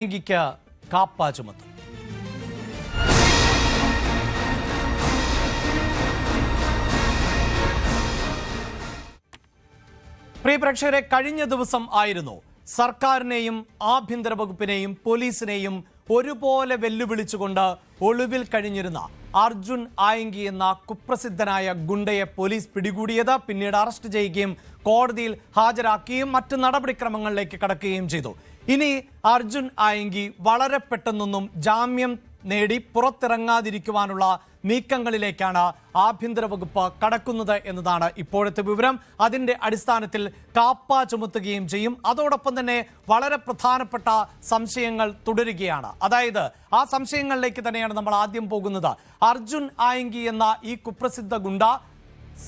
ലൈംഗിക കാപ്പ ചുമത്തും. പ്രിയ പ്രേക്ഷകരെ, കഴിഞ്ഞ ദിവസം ആയിരുന്നു സർക്കാരിനെയും ആഭ്യന്തര വകുപ്പിനെയും പോലീസിനെയും ഒരുപോലെ വെല്ലുവിളിച്ചുകൊണ്ട് ഒളിവിൽ കഴിഞ്ഞിരുന്ന അർജുൻ ആയങ്കി എന്ന കുപ്രസിദ്ധനായ ഗുണ്ടയെ പോലീസ് പിടികൂടിയത്. പിന്നീട് അറസ്റ്റ് ചെയ്യുകയും കോടതിയിൽ ഹാജരാക്കുകയും മറ്റ് നടപടിക്രമങ്ങളിലേക്ക് കടക്കുകയും ചെയ്തു. ഇനി അർജുൻ ആയങ്കി വളരെ പെട്ടെന്നൊന്നും ജാമ്യം നേടി പുറത്തിറങ്ങാതിരിക്കുവാനുള്ള നീക്കങ്ങളിലേക്കാണ് ആഭ്യന്തര വകുപ്പ് കടക്കുന്നത് എന്നതാണ് ഇപ്പോഴത്തെ വിവരം. അതിന്റെ അടിസ്ഥാനത്തിൽ കാപ്പ ചുമത്തുകയും ചെയ്യും. അതോടൊപ്പം തന്നെ വളരെ പ്രധാനപ്പെട്ട സംശയങ്ങൾ തുടരുകയാണ്. അതായത് ആ സംശയങ്ങളിലേക്ക് തന്നെയാണ് നമ്മൾ ആദ്യം പോകുന്നത്. അർജുൻ ആയങ്കി എന്ന ഈ കുപ്രസിദ്ധ ഗുണ്ട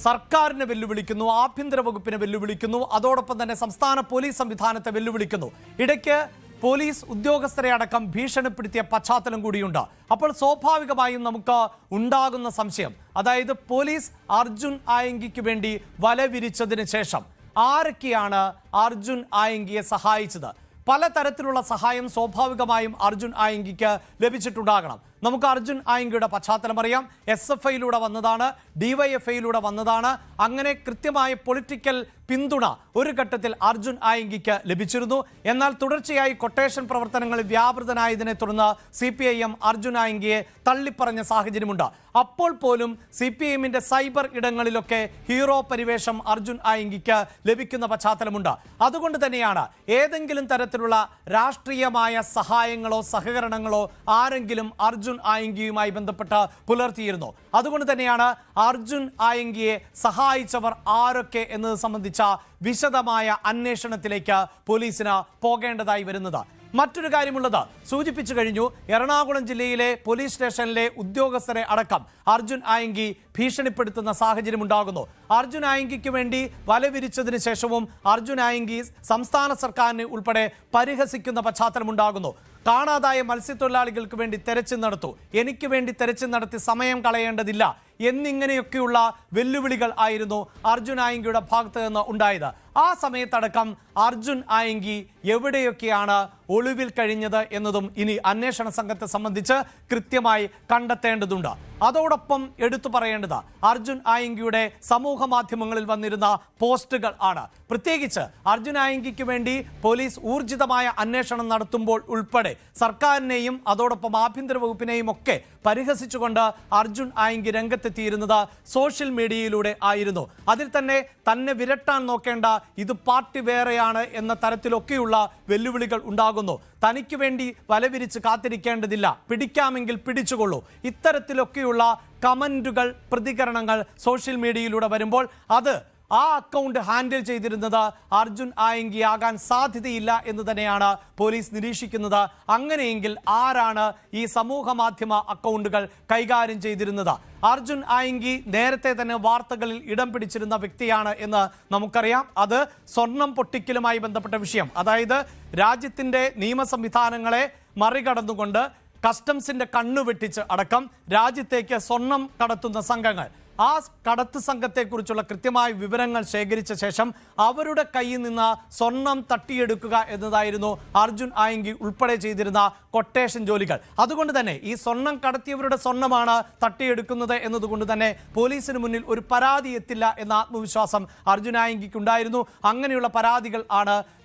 സർക്കാരിനെ വെല്ലുവിളിക്കുന്നു, ആഭ്യന്തര വകുപ്പിനെ വെല്ലുവിളിക്കുന്നു, അതോടൊപ്പം തന്നെ സംസ്ഥാന പോലീസ് സംവിധാനത്തെ വെല്ലുവിളിക്കുന്നു. ഇടയ്ക്ക് പോലീസ് ഉദ്യോഗസ്ഥരെ അടക്കം ഭീഷണിപ്പെടുത്തിയ പശ്ചാത്തലം കൂടിയുണ്ട്. അപ്പോൾ സ്വാഭാവികമായും നമുക്ക് ഉണ്ടാകുന്ന സംശയം, അതായത് പോലീസ് അർജുൻ ആയങ്കിക്ക് വേണ്ടി വല വിരിച്ചതിന് ശേഷം ആരൊക്കെയാണ് അർജുൻ ആയങ്കിയെ സഹായിച്ചത്? പലതരത്തിലുള്ള സഹായം സ്വാഭാവികമായും അർജുൻ ആയങ്കിക്ക് ലഭിച്ചിട്ടുണ്ടാകണം. നമുക്ക് അർജുൻ ആയങ്കിയുടെ പശ്ചാത്തലം അറിയാം. SFIയിലൂടെ വന്നതാണ്, DYFIയിലൂടെ വന്നതാണ്. അങ്ങനെ കൃത്യമായ പൊളിറ്റിക്കൽ പിന്തുണ ഒരു ഘട്ടത്തിൽ അർജുൻ ആയങ്കിക്ക് ലഭിച്ചിരുന്നു. എന്നാൽ തുടർച്ചയായി കൊട്ടേഷൻ പ്രവർത്തനങ്ങളിൽ വ്യാപൃതനായതിനെ തുടർന്ന് CPIM അർജുൻ ആയങ്കിയെ തള്ളിപ്പറഞ്ഞ സാഹചര്യമുണ്ട്. അപ്പോൾ പോലും CPIMന്റെ സൈബർ ഇടങ്ങളിലൊക്കെ ഹീറോ പരിവേഷം അർജുൻ ആയങ്കിക്ക് ലഭിക്കുന്ന പശ്ചാത്തലമുണ്ട്. അതുകൊണ്ട് തന്നെയാണ് ഏതെങ്കിലും തരത്തിലുള്ള രാഷ്ട്രീയമായ സഹായങ്ങളോ സഹകരണങ്ങളോ ആരെങ്കിലും അർജുൻ ആയങ്കിയുമായി ബന്ധപ്പെട്ട് പുലർത്തിയിരുന്നു. അതുകൊണ്ട് തന്നെയാണ് അർജുൻ ആയങ്കിയെ സഹായിച്ചവർ ആരൊക്കെ എന്നത് സംബന്ധിച്ച വിശദമായ അന്വേഷണത്തിലേക്ക് പോലീസിന് പോകേണ്ടതായി വരുന്നത്. മറ്റൊരു കാര്യമുള്ളത് സൂചിപ്പിച്ചു കഴിഞ്ഞു. എറണാകുളം ജില്ലയിലെ പോലീസ് സ്റ്റേഷനിലെ ഉദ്യോഗസ്ഥരെ അടക്കം അർജുൻ ആയങ്കി ഭീഷണിപ്പെടുത്തുന്ന സാഹചര്യം ഉണ്ടാകുന്നു. അർജുൻ ആയങ്കിക്ക് വേണ്ടി വലവിരിച്ചതിന് ശേഷവും അർജുൻ ആയങ്കി സംസ്ഥാന സർക്കാരിനെ ഉൾപ്പെടെ പരിഹസിക്കുന്ന പശ്ചാത്തലമുണ്ടാകുന്നു. കാണാതായ മത്സ്യത്തൊഴിലാളികൾക്ക് വേണ്ടി തെരച്ചിൽ നടത്തൂ, എനിക്ക് വേണ്ടി തെരച്ചിൽ നടത്തി സമയം കളയേണ്ടതില്ല എന്നിങ്ങനെയൊക്കെയുള്ള വെല്ലുവിളികൾ ആയിരുന്നു അർജുൻ ആയങ്കിയുടെ ഭാഗത്ത് നിന്ന് ഉണ്ടായത്. ആ സമയത്തടക്കം അർജുൻ ആയങ്കി എവിടെയൊക്കെയാണ് ഒളിവിൽ കഴിഞ്ഞത് എന്നതും ഇനി അന്വേഷണ സംഘത്തെ സംബന്ധിച്ച് കൃത്യമായി കണ്ടെത്തേണ്ടതുണ്ട്. അതോടൊപ്പം എടുത്തു പറയേണ്ടത് അർജുൻ ആയങ്കിയുടെ സമൂഹ മാധ്യമങ്ങളിൽ വന്നിരുന്ന പോസ്റ്റുകൾ ആണ്. പ്രത്യേകിച്ച് അർജുൻ ആയങ്കിക്ക് വേണ്ടി പോലീസ് ഊർജിതമായ അന്വേഷണം നടത്തുമ്പോൾ ഉൾപ്പെടെ സർക്കാരിനെയും അതോടൊപ്പം ആഭ്യന്തര വകുപ്പിനെയും ഒക്കെ പരിഹസിച്ചുകൊണ്ട് അർജുൻ ആയങ്കി രംഗത്തെത്തിയിരുന്നത് സോഷ്യൽ മീഡിയയിലൂടെ ആയിരുന്നു. അതിൽ തന്നെ വിരട്ടാൻ നോക്കേണ്ട, ഇത് പാർട്ടി വേറെയാണ് എന്ന തരത്തിലൊക്കെയുള്ള വെല്ലുവിളികൾ ഉണ്ടാകുന്നു. തനിക്ക് വേണ്ടി വലവിരിച്ച് കാത്തിരിക്കേണ്ടതില്ല, പിടിക്കാമെങ്കിൽ പിടിച്ചുകൊള്ളൂ, ഇത്തരത്തിലൊക്കെയുള്ള കമന്റുകൾ, പ്രതികരണങ്ങൾ സോഷ്യൽ മീഡിയയിലൂടെ വരുമ്പോൾ അത് ആ അക്കൗണ്ട് ഹാൻഡിൽ ചെയ്തിരുന്നത് അർജുൻ ആയങ്കി ആകാൻ സാധ്യതയില്ല എന്ന് തന്നെയാണ് പോലീസ് നിരീക്ഷിക്കുന്നത്. അങ്ങനെയെങ്കിൽ ആരാണ് ഈ സമൂഹ മാധ്യമ അക്കൗണ്ടുകൾ കൈകാര്യം ചെയ്തിരുന്നത്? അർജുൻ ആയങ്കി നേരത്തെ തന്നെ വാർത്തകളിൽ ഇടം പിടിച്ചിരുന്ന വ്യക്തിയാണ് എന്ന് നമുക്കറിയാം. അത് സ്വർണം പൊട്ടിക്കലുമായി ബന്ധപ്പെട്ട വിഷയം, അതായത് രാജ്യത്തിന്റെ നിയമ സംവിധാനങ്ങളെ മറികടന്നുകൊണ്ട് കസ്റ്റംസിന്റെ കണ്ണുവെട്ടിച്ച് അടക്കം രാജ്യത്തേക്ക് സ്വർണം കടത്തുന്ന സംഘങ്ങൾ, ആ കടത്ത് സംഘത്തെക്കുറിച്ചുള്ള കൃത്യമായ വിവരങ്ങൾ ശേഖരിച്ച ശേഷം അവരുടെ കയ്യിൽ നിന്ന് സ്വർണം തട്ടിയെടുക്കുക എന്നതായിരുന്നു അർജുൻ ആയങ്കി ഉൾപ്പെടെ ചെയ്തിരുന്ന കൊട്ടേഷൻ ജോലികൾ. അതുകൊണ്ട് തന്നെ ഈ സ്വർണം കടത്തിയവരുടെ സ്വർണമാണ് തട്ടിയെടുക്കുന്നത് എന്നതുകൊണ്ട് തന്നെ പോലീസിന് മുന്നിൽ ഒരു പരാതി എത്തില്ല എന്ന ആത്മവിശ്വാസം അർജുൻ ആയങ്കിക്ക് ഉണ്ടായിരുന്നു. അങ്ങനെയുള്ള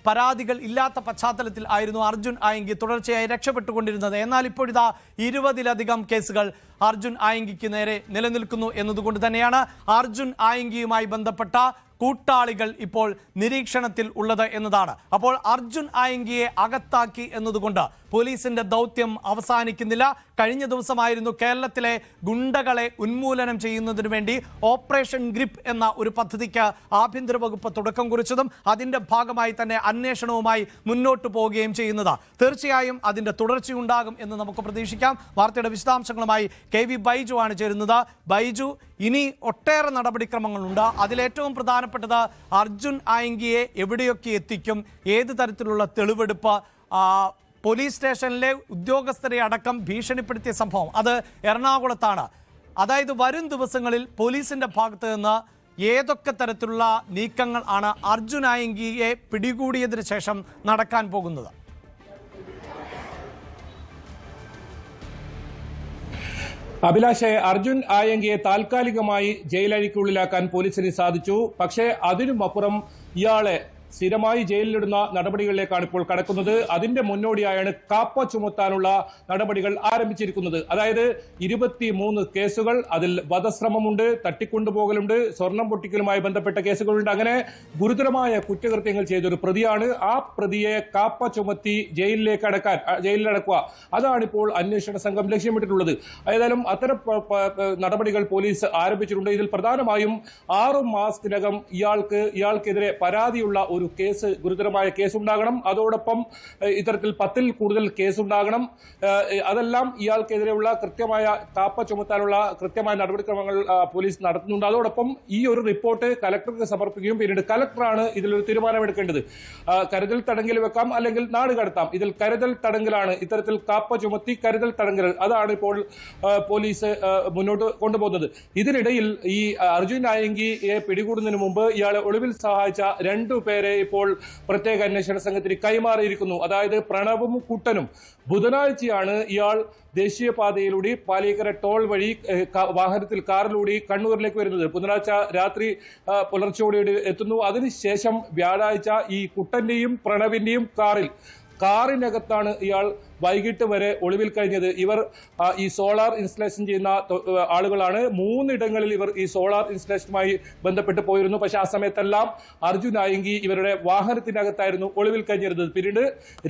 പരാതികൾ ഇല്ലാത്ത പശ്ചാത്തലത്തിൽ ആയിരുന്നു അർജുൻ ആയങ്കി തുടർച്ചയായി രക്ഷപ്പെട്ടുകൊണ്ടിരുന്നത്. എന്നാൽ ഇപ്പോഴിതാ 20-ലധികം കേസുകൾ അർജുൻ ആയങ്കിക്ക് നേരെ നിലനിൽക്കുന്നു എന്നതുകൊണ്ട് തന്നെയാണ് അർജുൻ ആയങ്കിയുമായി ബന്ധപ്പെട്ട കൂട്ടാളികൾ ഇപ്പോൾ നിരീക്ഷണത്തിൽ ഉള്ളത് എന്നതാണ്. അപ്പോൾ അർജുൻ ആയങ്കിയെ അകത്താക്കി എന്നതുകൊണ്ട് പോലീസിന്റെ ദൗത്യം അവസാനിക്കുന്നില്ല. കഴിഞ്ഞ ദിവസമായിരുന്നു കേരളത്തിലെ ഗുണ്ടകളെ ഉന്മൂലനം ചെയ്യുന്നതിന് വേണ്ടി ഓപ്പറേഷൻ ഗ്രിപ്പ് എന്ന ഒരു പദ്ധതിക്ക് ആഭ്യന്തര വകുപ്പ് തുടക്കം കുറിച്ചതും അതിന്റെ ഭാഗമായി തന്നെ അന്വേഷണവുമായി മുന്നോട്ട് പോവുകയും ചെയ്യുന്നത്. തീർച്ചയായും അതിന്റെ തുടർച്ചയുണ്ടാകും എന്ന് നമുക്ക് പ്രതീക്ഷിക്കാം. വാർത്തയുടെ വിശദാംശങ്ങളുമായി KV ബൈജു ആണ് ചേരുന്നത്. ബൈജു, ഇനി ഒട്ടേറെ നടപടിക്രമങ്ങളുണ്ട്. അതിലേറ്റവും പ്രധാനപ്പെട്ടത് അർജുൻ ആയങ്കിയെ എവിടെയൊക്കെ എത്തിക്കും, ഏത് തരത്തിലുള്ള തെളിവെടുപ്പ്, പോലീസ് സ്റ്റേഷനിലെ ഉദ്യോഗസ്ഥരെ അടക്കം ഭീഷണിപ്പെടുത്തിയ സംഭവം അത് എറണാകുളത്താണ്. അതായത് വരും ദിവസങ്ങളിൽ പോലീസിന്റെ ഭാഗത്ത് നിന്ന് ഏതൊക്കെ തരത്തിലുള്ള നീക്കങ്ങൾ ആണ് അർജുൻ ആയങ്കിയെ പിടികൂടിയതിനു ശേഷം നടക്കാൻ പോകുന്നത്? അഭിലാഷെ, അർജുൻ ആയങ്കിയെ താൽക്കാലികമായി ജയിലഴിക്കുള്ളിലാക്കാൻ പോലീസിന് സാധിച്ചു. പക്ഷേ അതിനുമപ്പുറം ഇയാളെ സ്ഥിരമായി ജയിലിലിടുന്ന നടപടികളിലേക്കാണ് ഇപ്പോൾ കടക്കുന്നത്. അതിന്റെ മുന്നോടിയായാണ് കാപ്പ ചുമത്താനുള്ള നടപടികൾ ആരംഭിച്ചിരിക്കുന്നത്. അതായത് 23 കേസുകൾ, അതിൽ വധശ്രമമുണ്ട്, തട്ടിക്കൊണ്ടുപോകലുണ്ട്, സ്വർണം പൊട്ടിക്കലുമായി ബന്ധപ്പെട്ട കേസുകളുണ്ട്. അങ്ങനെ ഗുരുതരമായ കുറ്റകൃത്യങ്ങൾ ചെയ്തൊരു പ്രതിയാണ്. ആ പ്രതിയെ കാപ്പ ചുമത്തി ജയിലിലടക്കുക, അതാണിപ്പോൾ അന്വേഷണ സംഘം ലക്ഷ്യമിട്ടിട്ടുള്ളത്. ഏതായാലും അത്തരം നടപടികൾ പോലീസ് ആരംഭിച്ചിട്ടുണ്ട്. ഇതിൽ പ്രധാനമായും 6 മാസത്തിനകം ഇയാൾക്കെതിരെ പരാതിയുള്ള ഒരു കേസ്, ഗുരുതരമായ കേസുണ്ടാകണം. അതോടൊപ്പം ഇത്തരത്തിൽ 10-ൽ കൂടുതൽ കേസുണ്ടാകണം. അതെല്ലാം ഇയാൾക്കെതിരെയുള്ള കൃത്യമായ കാപ്പ ചുമത്താനുള്ള കൃത്യമായ നടപടിക്രമങ്ങൾ പോലീസ് നടത്തുന്നുണ്ട്. അതോടൊപ്പം ഈ ഒരു റിപ്പോർട്ട് കലക്ടർക്ക് സമർപ്പിക്കുകയും പിന്നീട് കലക്ടറാണ് ഇതിലൊരു തീരുമാനമെടുക്കേണ്ടത്. കരുതൽ തടങ്കിൽ വെക്കാം, അല്ലെങ്കിൽ നാട് കടത്താം. ഇതിൽ കരുതൽ തടങ്കലാണ്. ഇത്തരത്തിൽ കാപ്പ ചുമത്തി കരുതൽ തടങ്കൽ, അതാണ് ഇപ്പോൾ പോലീസ് മുന്നോട്ട് കൊണ്ടുപോകുന്നത്. ഇതിനിടയിൽ ഈ അർജുൻ ആയങ്കിയെ പിടികൂടുന്നതിന് മുമ്പ് ഇയാളെ ഒളിവിൽ സഹായിച്ച 2 പേരെ ഇപ്പോൾ പ്രത്യേക അന്വേഷണ സംഘത്തിന് കൈമാറിയിരിക്കുന്നു. അതായത് പ്രണവും കുട്ടനും. ബുധനാഴ്ചയാണ് ഇയാൾ ദേശീയപാതയിലൂടെ പാലിക്കര ടോൾ വഴി വാഹനത്തിൽ, കാറിലൂടെ കണ്ണൂരിലേക്ക് വരുന്നത്. ബുധനാഴ്ച രാത്രി പുലർച്ചയോടെ എത്തുന്നു. അതിനുശേഷം വ്യാഴാഴ്ച ഈ കുട്ടന്റെയും പ്രണവിന്റെയും കാറിനകത്താണ് ഇയാൾ വൈകിട്ട് വരെ ഒളിവിൽ കഴിഞ്ഞത്. ഇവർ ഈ സോളാർ ഇൻസ്റ്റലേഷൻ ചെയ്യുന്ന ആളുകളാണ്. 3 ഇടങ്ങളിൽ ഇവർ ഈ സോളാർ ഇൻസ്റ്റലേഷനുമായി ബന്ധപ്പെട്ട് പോയിരുന്നു. പക്ഷെ ആ സമയത്തെല്ലാം അർജുൻ ആയങ്കി ഇവരുടെ വാഹനത്തിനകത്തായിരുന്നു ഒളിവിൽ കഴിഞ്ഞിരുന്നത്. പിന്നീട്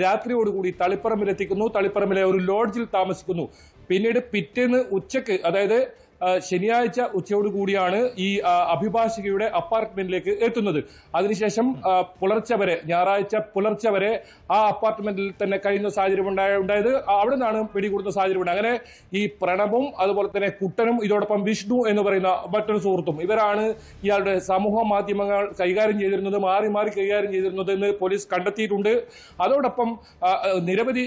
രാത്രിയോടുകൂടി തളിപ്പറമ്പിൽ എത്തിക്കുന്നു. തളിപ്പറമ്പിലെ ഒരു ലോഡ്ജിൽ താമസിക്കുന്നു. പിന്നീട് പിറ്റേന്ന് ഉച്ചയ്ക്ക്, അതായത് ശനിയാഴ്ച ഉച്ചയോടുകൂടിയാണ് ഈ അഭിഭാഷകയുടെ അപ്പാർട്ട്മെന്റിലേക്ക് എത്തുന്നത്. അതിനുശേഷം ഞായറാഴ്ച പുലർച്ചെ വരെ ആ അപ്പാർട്ട്മെന്റിൽ തന്നെ കഴിയുന്ന സാഹചര്യം ഉണ്ടായത്. അവിടെ നിന്നാണ് പിടികൂടുന്ന സാഹചര്യം. അങ്ങനെ ഈ പ്രണവും അതുപോലെ തന്നെ കുട്ടനും ഇതോടൊപ്പം വിഷ്ണു എന്ന് പറയുന്ന മറ്റൊരു സുഹൃത്തും, ഇവരാണ് ഇയാളുടെ സമൂഹ മാധ്യമങ്ങൾ കൈകാര്യം ചെയ്തിരുന്നത്, മാറി മാറി കൈകാര്യം ചെയ്തിരുന്നത് എന്ന് പോലീസ് കണ്ടെത്തിയിട്ടുണ്ട്. അതോടൊപ്പം നിരവധി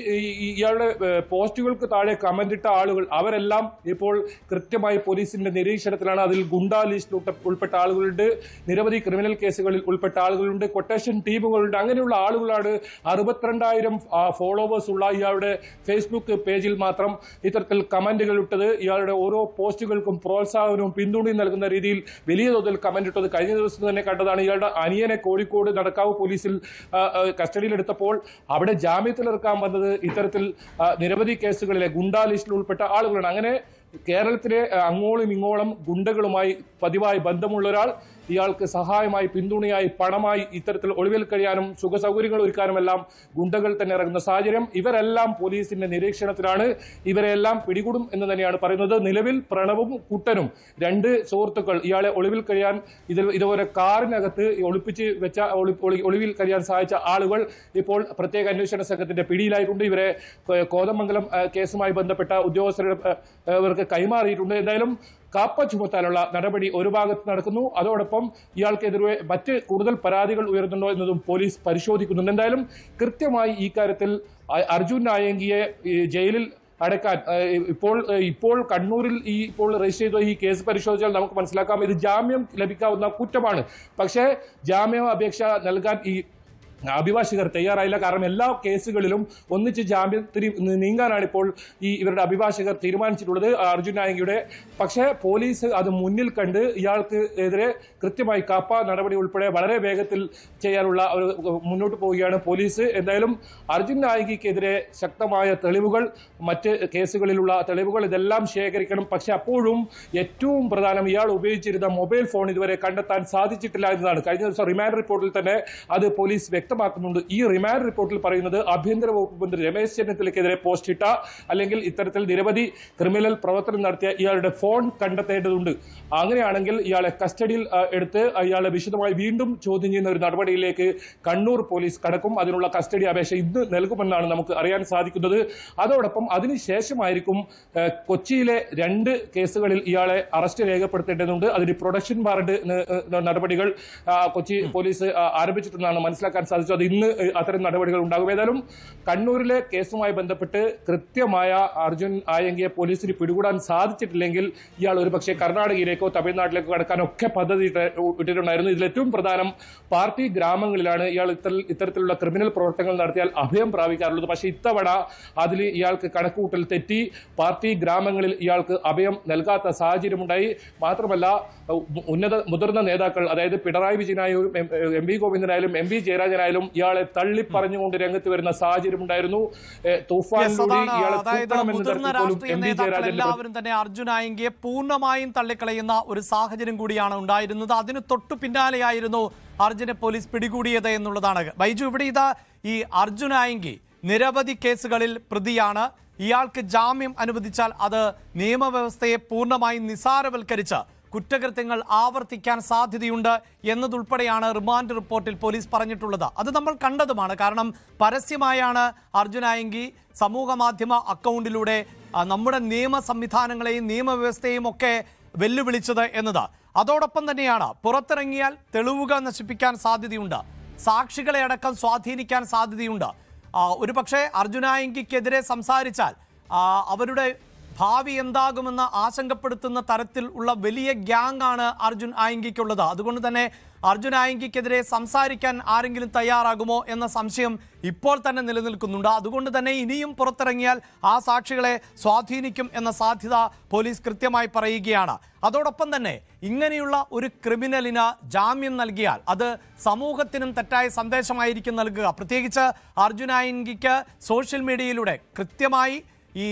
ഇയാളുടെ പോസ്റ്റുകൾക്ക് താഴെ കമന്റ് ഇട്ട ആളുകൾ, അവരെല്ലാം ഇപ്പോൾ കൃത്യമായി പോലീസിന്റെ നിരീക്ഷണത്തിലാണ്. അതിൽ ഗുണ്ടാ ലിസ്റ്റിൽ ഉൾപ്പെട്ട ആളുകളുണ്ട്, നിരവധി ക്രിമിനൽ കേസുകളിൽ ഉൾപ്പെട്ട ആളുകളുണ്ട്, കൊട്ടേഷൻ ടീമുകളുണ്ട്. അങ്ങനെയുള്ള ആളുകളാണ് 62,000 ഫോളോവേഴ്സ് ഉള്ള ഇയാളുടെ ഫേസ്ബുക്ക് പേജിൽ മാത്രം ഇത്തരത്തിൽ കമന്റുകൾ ഇട്ടത്. ഇയാളുടെ ഓരോ പോസ്റ്റുകൾക്കും പ്രോത്സാഹനവും പിന്തുണയും നൽകുന്ന രീതിയിൽ വലിയ തോതിൽ കമന്റ് ഇട്ടത് കഴിഞ്ഞ ദിവസം തന്നെ കണ്ടതാണ്. ഇയാളുടെ അനിയനെ കോഴിക്കോട് നടക്കാവ് പോലീസിൽ കസ്റ്റഡിയിലെടുത്തപ്പോൾ അവിടെ ജാമ്യത്തിലിറക്കാൻ വന്നത് ഇത്തരത്തിൽ നിരവധി കേസുകളിലെ ഗുണ്ടാ ലിസ്റ്റിൽ ഉൾപ്പെട്ട ആളുകളാണ്. അങ്ങനെ കേരളത്തിലെ അങ്ങോളം ഇങ്ങോളം ഗുണ്ടകളുമായി പതിവായി ബന്ധമുള്ള ഒരാൾ, ഇയാൾക്ക് സഹായമായി, പിന്തുണയായി, പണമായി ഇത്തരത്തിൽ ഒളിവിൽ കഴിയാനും സുഖസൗകര്യങ്ങൾ ഒരുക്കാനുമെല്ലാം ഗുണ്ടകൾ തന്നെ ഇറങ്ങുന്ന സാഹചര്യം. ഇവരെല്ലാം പോലീസിന്റെ നിരീക്ഷണത്തിലാണ്. ഇവരെല്ലാം പിടികൂടും എന്ന് തന്നെയാണ് പറയുന്നത്. നിലവിൽ പ്രണവും കുട്ടനും, 2 സുഹൃത്തുക്കൾ, ഇയാളെ ഒളിവിൽ കഴിയാൻ ഇതുപോലെ കാറിനകത്ത് ഒളിപ്പിച്ച് വെച്ച ഒളിവിൽ കഴിയാൻ സഹായിച്ച ആളുകൾ ഇപ്പോൾ പ്രത്യേക അന്വേഷണ സംഘത്തിന്റെ പിടിയിലായിട്ടുണ്ട്. ഇവരെ കോതമംഗലം കേസുമായി ബന്ധപ്പെട്ട ഉദ്യോഗസ്ഥർക്ക് കൈമാറിയിട്ടുണ്ട്. എന്തായാലും കാപ്പ ചുമത്താനുള്ള നടപടി ഒരു ഭാഗത്ത് നടക്കുന്നു. അതോടൊപ്പം ഇയാൾക്കെതിരെ മറ്റ് കൂടുതൽ പരാതികൾ ഉയർന്നുണ്ടോ എന്നതും പോലീസ് പരിശോധിക്കുന്നുണ്ട്. എന്തായാലും കൃത്യമായി ഈ കാര്യത്തിൽ അർജുൻ ആയങ്കിയെ ജയിലിൽ അടക്കാൻ ഇപ്പോൾ കണ്ണൂരിൽ ഇപ്പോൾ രജിസ്റ്റർ ചെയ്ത ഈ കേസ് പരിശോധിച്ചാൽ നമുക്ക് മനസ്സിലാക്കാം, ഇത് ജാമ്യം ലഭിക്കാവുന്ന കുറ്റമാണ്. പക്ഷേ ജാമ്യാപേക്ഷ നൽകാൻ ഈ അഭിഭാഷകർ തയ്യാറായില്ല. കാരണം എല്ലാ കേസുകളിലും ഒന്നിച്ച് ജാമ്യത്തിന് നീങ്ങാനാണ് ഇപ്പോൾ ഇവരുടെ അഭിഭാഷകർ തീരുമാനിച്ചിട്ടുള്ളത്, അർജുൻ ആയങ്കിയുടെ. പക്ഷേ പോലീസ് അത് മുന്നിൽ കണ്ട് ഇയാൾക്ക് എതിരെ കൃത്യമായി കാപ്പ നടപടി ഉൾപ്പെടെ വളരെ വേഗത്തിൽ ചെയ്യാനുള്ള മുന്നോട്ട് പോവുകയാണ് പോലീസ്. എന്തായാലും അർജുൻ ആയങ്കിക്കെതിരെ ശക്തമായ തെളിവുകൾ, മറ്റ് കേസുകളിലുള്ള തെളിവുകൾ, ഇതെല്ലാം ശേഖരിക്കണം. പക്ഷെ അപ്പോഴും ഏറ്റവും പ്രധാനം, ഇയാൾ ഉപയോഗിച്ചിരുന്ന മൊബൈൽ ഫോൺ ഇതുവരെ കണ്ടെത്താൻ സാധിച്ചിട്ടില്ല എന്നതാണ്. കഴിഞ്ഞ ദിവസം റിമാൻഡ് റിപ്പോർട്ടിൽ തന്നെ അത് പോലീസ് വ്യക്തമാക്കുന്നുണ്ട്. ഈ റിമാൻഡ് റിപ്പോർട്ടിൽ പറയുന്നത് ആഭ്യന്തര വകുപ്പ് മന്ത്രി രമേശ് ചെന്നിത്തലയ്ക്കെതിരെ പോസ്റ്റ് ഇട്ട അല്ലെങ്കിൽ ഇത്തരത്തിൽ നിരവധി ക്രിമിനൽ പ്രവർത്തനം നടത്തിയ ഇയാളുടെ ഫോൺ കണ്ടെത്തേണ്ടതുണ്ട്. അങ്ങനെയാണെങ്കിൽ ഇയാളെ കസ്റ്റഡിയിൽ എടുത്ത് ഇയാളെ വിശദമായി വീണ്ടും ചോദ്യം ചെയ്യുന്ന ഒരു നടപടിയിലേക്ക് കണ്ണൂർ പോലീസ് കടക്കും. അതിനുള്ള കസ്റ്റഡി അപേക്ഷ ഇന്ന് നൽകുമെന്നാണ് നമുക്ക് അറിയാൻ സാധിക്കുന്നത്. അതോടൊപ്പം അതിനുശേഷമായിരിക്കും കൊച്ചിയിലെ 2 കേസുകളിൽ ഇയാളെ അറസ്റ്റ് രേഖപ്പെടുത്തേണ്ടതുണ്ട്. അതിന് പ്രൊഡക്ഷൻ വാറന്റ് നടപടികൾ കൊച്ചി പോലീസ് ആരംഭിച്ചിട്ടുണ്ടെന്നാണ് മനസ്സിലാക്കാൻ സാധിക്കുന്നത്. സാധിച്ചു. അത് ഇന്ന് അത്തരം നടപടികൾ ഉണ്ടാകും. ഏതായാലും കണ്ണൂരിലെ കേസുമായി ബന്ധപ്പെട്ട് കൃത്യമായ അർജുൻ ആയങ്കിയെ പോലീസിന് പിടികൂടാൻ സാധിച്ചിട്ടില്ലെങ്കിൽ ഇയാൾ ഒരുപക്ഷെ കർണാടകയിലേക്കോ തമിഴ്നാട്ടിലേക്കോ കടക്കാനൊക്കെ പദ്ധതി ഇട്ടിട്ടുണ്ടായിരുന്നു. ഇതിൽ ഏറ്റവും പ്രധാനം പാർട്ടി ഗ്രാമങ്ങളിലാണ് ഇയാൾ ഇത്തരത്തിലുള്ള ക്രിമിനൽ പ്രവർത്തനങ്ങൾ നടത്തിയാൽ അഭയം പ്രാപിക്കാറുള്ളത്. പക്ഷേ ഇത്തവണ അതിൽ ഇയാൾക്ക് കണക്കുകൂട്ടൽ തെറ്റി പാർട്ടി ഗ്രാമങ്ങളിൽ ഇയാൾക്ക് അഭയം നൽകാത്ത സാഹചര്യമുണ്ടായി. മാത്രമല്ല മുതിർന്ന നേതാക്കൾ, അതായത് പിണറായി വിജയനായാലും എം വി ഗോവിന്ദനായാലും എം വി ജയരാജനായാലും ഇയാളെ തള്ളിപ്പറഞ്ഞുകൊണ്ട് രംഗത്ത് വരുന്ന സാഹചര്യം ഉണ്ടായിരുന്നു. എല്ലാവരും തന്നെ അർജുൻ ആയങ്കിയെ പൂർണ്ണമായും തള്ളിക്കളയുന്ന ഒരു സാഹചര്യം കൂടിയാണ് ഉണ്ടായിരുന്നത്. അതിന് തൊട്ടു പിന്നാലെയായിരുന്നു അർജുനെ പോലീസ് പിടികൂടിയത് എന്നുള്ളതാണ്. ബൈജു, ഇവിടെ ഇതാ ഈ അർജുൻ ആയങ്കി നിരവധി കേസുകളിൽ പ്രതിയാണ്. ഇയാൾക്ക് ജാമ്യം അനുവദിച്ചാൽ അത് നിയമവ്യവസ്ഥയെ പൂർണ്ണമായും നിസാരവൽക്കരിച്ച് കുറ്റകൃത്യങ്ങൾ ആവർത്തിക്കാൻ സാധ്യതയുണ്ട് എന്നതുൾപ്പെടെയാണ് റിമാൻഡ് റിപ്പോർട്ടിൽ പോലീസ് പറഞ്ഞിട്ടുള്ളത്. അത് നമ്മൾ കണ്ടതുമാണ്. കാരണം പരസ്യമായാണ് അർജുൻ ആയങ്കി സമൂഹ മാധ്യമ അക്കൗണ്ടിലൂടെ നമ്മുടെ നിയമ സംവിധാനങ്ങളെയും നിയമവ്യവസ്ഥയെയും ഒക്കെ വെല്ലുവിളിച്ചത് എന്നത്. അതോടൊപ്പം തന്നെയാണ് പുറത്തിറങ്ങിയാൽ തെളിവുകൾ നശിപ്പിക്കാൻ സാധ്യതയുണ്ട്, സാക്ഷികളെ അടക്കം സ്വാധീനിക്കാൻ സാധ്യതയുണ്ട്. ഒരുപക്ഷെ അർജുൻ ആയങ്കിക്കെതിരെ സംസാരിച്ചാൽ അവരുടെ ഭാവി എന്താകുമെന്ന് ആശങ്കപ്പെടുത്തുന്ന തരത്തിൽ ഉള്ള വലിയ ഗ്യാങ് ആണ് അർജുൻ ആയങ്കിക്കുള്ളത്. അതുകൊണ്ട് തന്നെ അർജുൻ ആയങ്കിക്കെതിരെ സംസാരിക്കാൻ ആരെങ്കിലും തയ്യാറാകുമോ എന്ന സംശയം ഇപ്പോൾ തന്നെ നിലനിൽക്കുന്നുണ്ട്. അതുകൊണ്ട് തന്നെ ഇനിയും പുറത്തിറങ്ങിയാൽ ആ സാക്ഷികളെ സ്വാധീനിക്കും എന്ന സാധ്യത പോലീസ് കൃത്യമായി പറയുകയാണ്. അതോടൊപ്പം തന്നെ ഇങ്ങനെയുള്ള ഒരു ക്രിമിനലിന് ജാമ്യം നൽകിയാൽ അത് സമൂഹത്തിനും തെറ്റായ സന്ദേശമായിരിക്കും നൽകുക. പ്രത്യേകിച്ച് അർജുൻ ആയങ്കിക്ക് സോഷ്യൽ മീഡിയയിലൂടെ കൃത്യമായി ഈ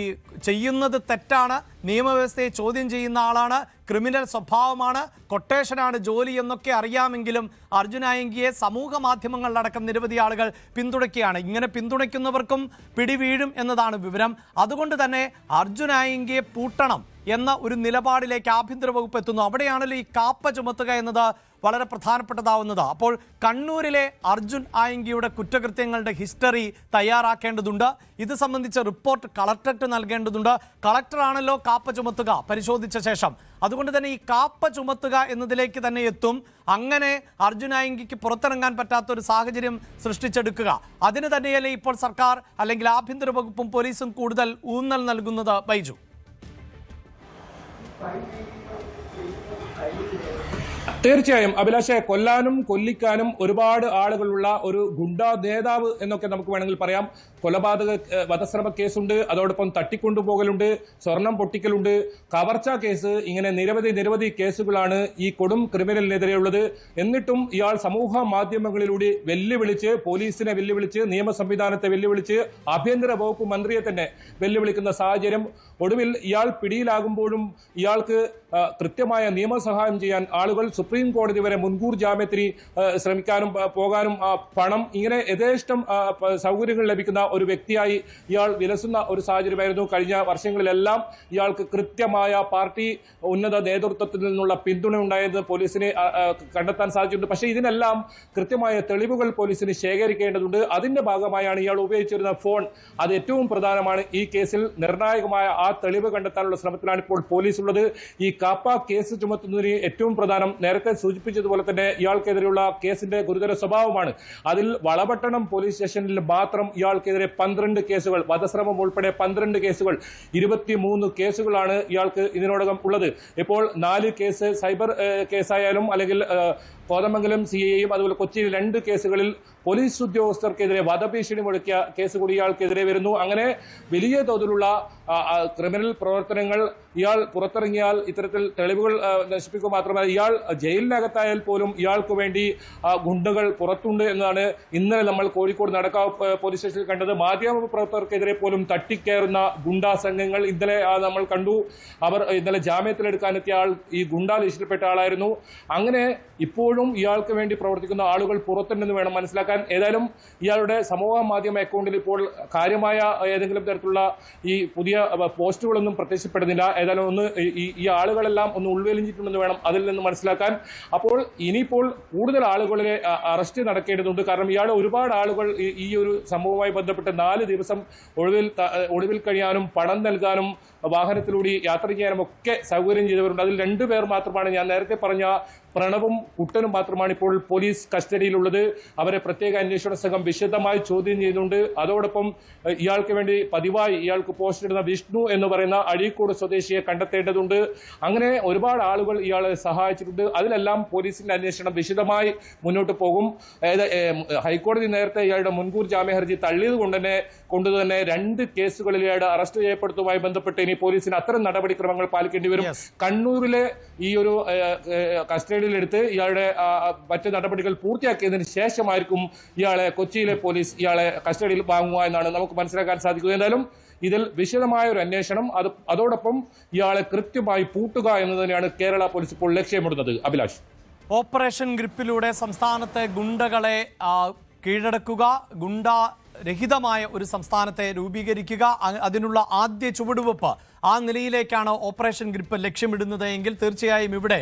ചെയ്യുന്നത് തെറ്റാണ്, നിയമവ്യവസ്ഥയെ ചോദ്യം ചെയ്യുന്ന ആളാണ്, ക്രിമിനൽ സ്വഭാവമാണ്, കൊട്ടേഷനാണ് ജോലി എന്നൊക്കെ അറിയാമെങ്കിലും അർജുൻ ആയങ്കിയെ സമൂഹ മാധ്യമങ്ങളിലടക്കം നിരവധി ആളുകൾ പിന്തുണയ്ക്കുകയാണ്. ഇങ്ങനെ പിന്തുണയ്ക്കുന്നവർക്കും പിടിവീഴും എന്നതാണ് വിവരം. അതുകൊണ്ട് തന്നെ അർജുൻ ആയങ്കിയെ പൂട്ടണം എന്ന ഒരു നിലപാടിലേക്ക് ആഭ്യന്തര വകുപ്പ് എത്തുന്നു. അവിടെയാണല്ലോ ഈ കാപ്പ ചുമത്തുക എന്നത് വളരെ പ്രധാനപ്പെട്ടതാവുന്നത്. അപ്പോൾ കണ്ണൂരിലെ അർജുൻ ആയങ്കിയുടെ കുറ്റകൃത്യങ്ങളുടെ ഹിസ്റ്ററി തയ്യാറാക്കേണ്ടതുണ്ട്. ഇത് സംബന്ധിച്ച റിപ്പോർട്ട് കളക്ടർക്ക് നൽകേണ്ടതുണ്ട്. കളക്ടറാണല്ലോ കാപ്പ ചുമത്തുക പരിശോധിച്ച ശേഷം. അതുകൊണ്ട് തന്നെ ഈ കാപ്പ ചുമത്തുക എന്നതിലേക്ക് തന്നെ എത്തും. അങ്ങനെ അർജുൻ ആയങ്കിക്ക് പുറത്തിറങ്ങാൻ പറ്റാത്ത ഒരു സാഹചര്യം സൃഷ്ടിച്ചെടുക്കുക. അതിന് തന്നെയല്ലേ ഇപ്പോൾ സർക്കാർ അല്ലെങ്കിൽ ആഭ്യന്തര വകുപ്പും പോലീസും കൂടുതൽ ഊന്നൽ നൽകുന്നത്. ബൈജു, തീർച്ചയായും അഭിലാഷെ, കൊല്ലാനും കൊല്ലിക്കാനും ഒരുപാട് ആളുകളുള്ള ഒരു ഗുണ്ടാ നേതാവ് എന്നൊക്കെ നമുക്ക് വേണമെങ്കിൽ പറയാം. കൊലപാതക വധശ്രമ കേസുണ്ട്, അതോടൊപ്പം തട്ടിക്കൊണ്ടുപോകലുണ്ട്, സ്വർണം പൊട്ടിക്കലുണ്ട്, കവർച്ചാ കേസ്, ഇങ്ങനെ നിരവധി കേസുകളാണ് ഈ കൊടും ക്രിമിനലിനെതിരെയുള്ളത്. എന്നിട്ടും ഇയാൾ സമൂഹ മാധ്യമങ്ങളിലൂടെ വെല്ലുവിളിച്ച്, പോലീസിനെ വെല്ലുവിളിച്ച്, നിയമ സംവിധാനത്തെ വെല്ലുവിളിച്ച്, ആഭ്യന്തര വകുപ്പ് മന്ത്രിയെ തന്നെ വെല്ലുവിളിക്കുന്ന സാഹചര്യം. ഒടുവിൽ ഇയാൾ പിടിയിലാകുമ്പോഴും ഇയാൾക്ക് കൃത്യമായ നിയമസഹായം ചെയ്യാൻ ആളുകൾ സുപ്രീം കോടതി വരെ മുൻകൂർ ജാമ്യത്തിന് ശ്രമിക്കാനും പോകാനും പണം, ഇങ്ങനെ യഥേഷ്ടം സൗകര്യങ്ങൾ ലഭിക്കുന്ന ഒരു വ്യക്തിയായി ഇയാൾ വിലസുന്ന ഒരു സാഹചര്യമായിരുന്നു. കഴിഞ്ഞ വർഷങ്ങളിലെല്ലാം ഇയാൾക്ക് കൃത്യമായ പാർട്ടി ഉന്നത നേതൃത്വത്തിൽ നിന്നുള്ള പിന്തുണ ഉണ്ടായത് പോലീസിനെ കണ്ടെത്താൻ സാധിച്ചിട്ടുണ്ട്. പക്ഷേ ഇതിനെല്ലാം കൃത്യമായ തെളിവുകൾ പോലീസിന് ശേഖരിക്കേണ്ടതുണ്ട്. അതിന്റെ ഭാഗമായാണ് ഇയാൾ ഉപയോഗിച്ചിരുന്ന ഫോൺ, അത് ഏറ്റവും പ്രധാനമാണ്. ഈ കേസിൽ നിർണായകമായ ആ തെളിവ് കണ്ടെത്താനുള്ള ശ്രമത്തിലാണ് ഇപ്പോൾ പോലീസ് ഉള്ളത്. ഈ കാപ്പ കേസ് ചുമത്തുന്നതിന് ഏറ്റവും പ്രധാനം, നേരത്തെ സൂചിപ്പിച്ചതുപോലെ തന്നെ ഇയാൾക്കെതിരെയുള്ള കേസിന്റെ ഗുരുതര സ്വഭാവമാണ്. അതിൽ വളപട്ടണം പോലീസ് സ്റ്റേഷനിൽ മാത്രം ഇയാൾക്കെതിരെ 12 കേസുകൾ, വധശ്രമം ഉൾപ്പെടെ 12 കേസുകൾ, 23 കേസുകളാണ് ഇയാൾക്ക് ഇതിനോടകം ഉള്ളത്. ഇപ്പോൾ 4 കേസ് സൈബർ കേസായാലും അല്ലെങ്കിൽ കോതമംഗലം CIയും അതുപോലെ കൊച്ചിയിൽ 2 കേസുകളിൽ പോലീസ് ഉദ്യോഗസ്ഥർക്കെതിരെ വധഭീഷണി മുഴക്കിയ കേസ് കൂടി ഇയാൾക്കെതിരെ വരുന്നു. അങ്ങനെ വലിയ തോതിലുള്ള ക്രിമിനൽ പ്രവർത്തനങ്ങൾ ഇയാൾ പുറത്തിറങ്ങിയാൽ ഇത്തരത്തിൽ തെളിവുകൾ നശിപ്പിക്കുക മാത്രമല്ല, ഇയാൾ ജയിലിനകത്തായാൽ പോലും ഇയാൾക്ക് വേണ്ടി ഗുണ്ടകൾ പുറത്തുണ്ട് എന്നതാണ് ഇന്നലെ നമ്മൾ കോഴിക്കോട് നടക്കാവ് പോലീസ് സ്റ്റേഷനിൽ കണ്ടത്. മാധ്യമ പ്രവർത്തകർക്കെതിരെ പോലും തട്ടിക്കയറുന്ന ഗുണ്ടാ സംഘങ്ങൾ ഇന്നലെ നമ്മൾ കണ്ടു. അവർ ഇന്നലെ ജാമ്യത്തിലെടുക്കാനെത്തിയ ആൾ ഈ ഗുണ്ടാ ലിസ്റ്റിൽപ്പെട്ട ആളായിരുന്നു. അങ്ങനെ ഇപ്പോഴും ഇയാൾക്ക് വേണ്ടി പ്രവർത്തിക്കുന്ന ആളുകൾ പുറത്തുണ്ടെന്ന് വേണം മനസ്സിലാക്കാൻ. ഏതായാലും ഇയാളുടെ സമൂഹ മാധ്യമ അക്കൗണ്ടിൽ ഇപ്പോൾ കാര്യമായ ഏതെങ്കിലും തരത്തിലുള്ള ഈ പുതിയ പോസ്റ്റുകളൊന്നും പ്രത്യക്ഷപ്പെടുന്നില്ല. ഏതായാലും ഈ ആളുകളെല്ലാം ഒന്ന് ഉൾവലിഞ്ഞിട്ടുണ്ടെന്ന് വേണം അതിൽ നിന്ന് മനസ്സിലാക്കാൻ. അപ്പോൾ ഇനിയിപ്പോൾ കൂടുതൽ ആളുകളെ അറസ്റ്റ് നടക്കേണ്ടതുണ്ട്. കാരണം ഇയാൾ ഒരുപാട് ആളുകൾ ഈ ഒരു സംഭവവുമായി ബന്ധപ്പെട്ട് 4 ദിവസം ഒളിവിൽ കഴിയാനും പണം നൽകാനും വാഹനത്തിലൂടെ യാത്ര ചെയ്യാനും ഒക്കെ സൗകര്യം ചെയ്തവരുണ്ട്. അതിൽ 2 പേർ മാത്രമാണ് ഞാൻ നേരത്തെ പറഞ്ഞ പ്രണവും കുട്ടനും മാത്രമാണ് ഇപ്പോൾ പോലീസ് കസ്റ്റഡിയിലുള്ളത്. അവരെ പ്രത്യേക അന്വേഷണ സംഘം വിശദമായി ചോദ്യം ചെയ്യുന്നുണ്ട്. അതോടൊപ്പം ഇയാൾക്ക് വേണ്ടി പതിവായി ഇയാൾക്ക് പോസ്റ്റ് ഇടുന്ന വിഷ്ണു എന്ന് പറയുന്ന അഴീക്കോട് സ്വദേശിയെ കണ്ടെത്തേണ്ടതുണ്ട്. അങ്ങനെ ഒരുപാട് ആളുകൾ ഇയാളെ സഹായിച്ചിട്ടുണ്ട്. അതിലെല്ലാം പോലീസിന്റെ അന്വേഷണം വിശദമായി മുന്നോട്ട് പോകും. ഹൈക്കോടതി നേരത്തെ ഇയാളുടെ മുൻകൂർ ജാമ്യ ഹർജി തള്ളിയത് കൊണ്ടുതന്നെ 2 കേസുകളിൽ ഇയാളുടെ അറസ്റ്റ് ചെയ്യപ്പെടുത്തുമായി ബന്ധപ്പെട്ട് ഇനി പോലീസിന് അത്തരം നടപടിക്രമങ്ങൾ പാലിക്കേണ്ടി വരും. കണ്ണൂരിലെ ഈ ഒരു കസ്റ്റഡിയിലെടുത്ത് ഇയാളുടെ മറ്റ് നടപടികൾ പൂർത്തിയാക്കിയതിന് ശേഷമായിരിക്കും ഇയാളെ കൊച്ചിയിലെ പോലീസ് ഇയാളെ കസ്റ്റഡിയിൽ വാങ്ങുക എന്നാണ് നമുക്ക് മനസ്സിലാക്കാൻ സാധിക്കുന്നത്. എന്തായാലും ഇതിൽ വിശദമായ ഒരു അന്വേഷണം അതോടൊപ്പം ഇയാളെ കൃത്യമായി പൂട്ടുക എന്ന് തന്നെയാണ് കേരള പോലീസ് ഇപ്പോൾ ലക്ഷ്യമിടുന്നത്. അഭിലാഷ്, ഓപ്പറേഷൻ ഗ്രിപ്പിലൂടെ സംസ്ഥാനത്തെ ഗുണ്ടകളെ കീഴടക്കുക, ഗുണ്ടരഹിതമായ ഒരു സംസ്ഥാനത്തെ രൂപീകരിക്കുക, അതിനുള്ള ആദ്യ ചുവടുവെപ്പ് ആ നിലയിലേക്കാണ് ഓപ്പറേഷൻ ഗ്രിപ്പ് ലക്ഷ്യമിടുന്നത് എങ്കിൽ തീർച്ചയായും ഇവിടെ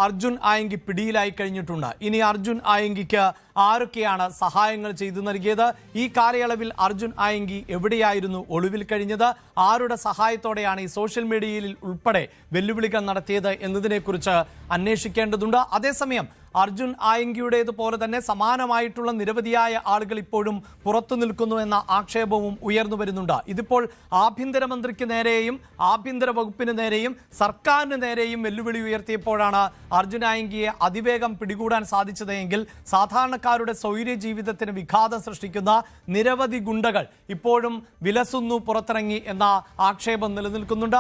അർജുൻ ആയങ്കി പിടിയിലായി കഴിഞ്ഞിട്ടുണ്ട്. ഇനി അർജുൻ ആയങ്കിക്ക് ആരൊക്കെയാണ് സഹായങ്ങൾ ചെയ്തു നൽകിയത്? ഈ കാലയളവിൽ അർജുൻ ആയങ്കി എവിടെയായിരുന്നു ഒളിവിൽ കഴിഞ്ഞത്? ആരുടെ സഹായത്തോടെയാണ് ഈ സോഷ്യൽ മീഡിയയിൽ ഉൾപ്പെടെ വെല്ലുവിളികൾ നടത്തിയത് എന്നതിനെക്കുറിച്ച് അന്വേഷിക്കേണ്ടതുണ്ട്. അതേസമയം അർജുൻ ആയങ്കിയുടേതുപോലെ തന്നെ സമാനമായിട്ടുള്ള നിരവധിയായ ആളുകൾ ഇപ്പോഴും പുറത്തു നിൽക്കുന്നു എന്ന ആക്ഷേപവും ഉയർന്നു വരുന്നുണ്ട്. ഇതിപ്പോൾ ആഭ്യന്തരമന്ത്രിക്ക് നേരെയും ആഭ്യന്തര വകുപ്പിന് നേരെയും സർക്കാരിന് നേരെയും വെല്ലുവിളി ഉയർത്തിയപ്പോഴാണ് അർജുൻ ആയങ്കിയെ അതിവേഗം പിടികൂടാൻ സാധിച്ചതെങ്കിൽ സാധാരണക്കാരുടെ സ്വൈര്യ ജീവിതത്തിന് വിഘാതം സൃഷ്ടിക്കുന്ന നിരവധി ഗുണ്ടകൾ ഇപ്പോഴും വിലസുന്നു പുറത്തിറങ്ങി എന്ന ആക്ഷേപം നിലനിൽക്കുന്നുണ്ട്.